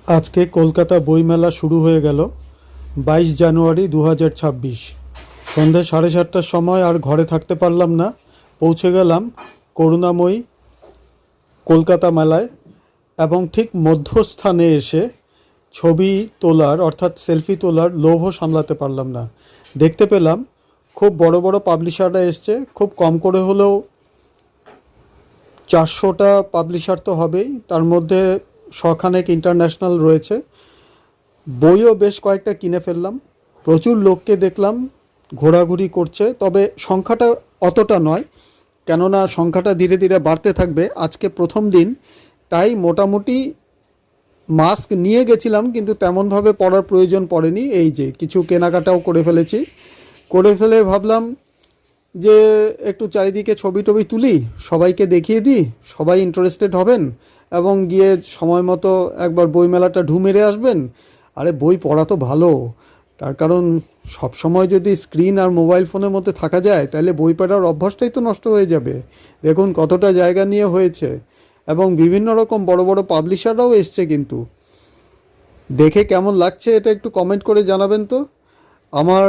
আজকে কলকাতা বইমেলা শুরু হয়ে গেল। 22 জানুয়ারি 2026 সন্ধ্যে 7:30টার সময় আর ঘরে থাকতে পারলাম না, পৌঁছে গেলাম করুণাময়ী কলকাতা মেলায়। এবং ঠিক মধ্যস্থানে এসে ছবি তোলার অর্থাৎ সেলফি তোলার লোভও সামলাতে পারলাম না। দেখতে পেলাম খুব বড় বড় পাবলিশাররা এসছে, খুব কম করে হলেও 400টা পাবলিশার তো হবেই, তার মধ্যে শখানেক ইন্টারন্যাশনাল রয়েছে। বইও বেশ কয়েকটা কিনে ফেললাম। প্রচুর লোককে দেখলাম ঘোরাঘুরি করছে, তবে সংখ্যাটা অতটা নয়, কেননা সংখ্যাটা ধীরে ধীরে বাড়তে থাকবে। আজকে প্রথম দিন, তাই মোটামুটি মাস্ক নিয়ে গেছিলাম, কিন্তু তেমনভাবে পরার প্রয়োজন পড়েনি। এই যে কিছু কেনাকাটাও করে ফেলেছি, করে ফেলে ভাবলাম যে একটু চারিদিকে ছবি টবি তুলি, সবাইকে দেখিয়ে দিই, সবাই ইন্টারেস্টেড হবেন এবং গিয়ে সময় মতো একবার বইমেলাটা ঢু মেরে আসবেন। আরে বই পড়া তো ভালো, তার কারণ সব সময় যদি স্ক্রিন আর মোবাইল ফোনের মধ্যে থাকা যায় তাহলে বই পড়ার অভ্যাসটাই তো নষ্ট হয়ে যাবে। দেখুন কতটা জায়গা নিয়ে হয়েছে, এবং বিভিন্ন রকম বড় বড় পাবলিশাররাও এসছে। কিন্তু দেখে কেমন লাগছে এটা একটু কমেন্ট করে জানাবেন তো। আমার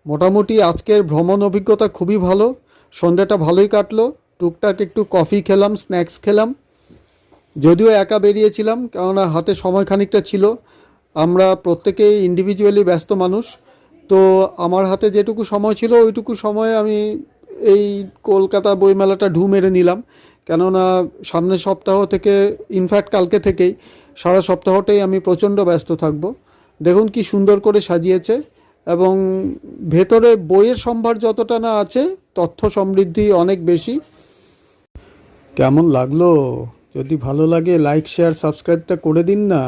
মোটামুটি আজকের ভ্রমণ অভিজ্ঞতা খুবই ভালো। সন্ধ্যাটা ভালোই কাটলো, টুকটাক একটু কফি খেলাম, স্ন্যাক্স খেলাম। যদিও একা বেরিয়েছিলাম, কেননা হাতে সময় খানিকটা ছিল। আমরা প্রত্যেকেই ইন্ডিভিজুয়ালি ব্যস্ত মানুষ, তো আমার হাতে যেটুকু সময় ছিল ওইটুকু সময়ে আমি এই কলকাতা বইমেলাটা ঢু মেরে নিলাম। কেননা সামনের সপ্তাহ থেকে, ইনফ্যাক্ট কালকে থেকেই সারা সপ্তাহটাই আমি প্রচণ্ড ব্যস্ত থাকব। দেখুন কি সুন্দর করে সাজিয়েছে, এবং ভেতরে বইয়ের সম্ভার যতটা না আছে, তথ্য সমৃদ্ধি অনেক বেশি। কেমন লাগলো? যদি ভালো লাগে লাইক শেয়ার সাবস্ক্রাইবটা করে দিন না,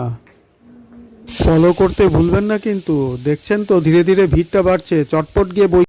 ফলো করতে ভুলবেন না কিন্তু। দেখছেন তো ধীরে ধীরে ভিড়টা বাড়ছে, চটপট গিয়ে বই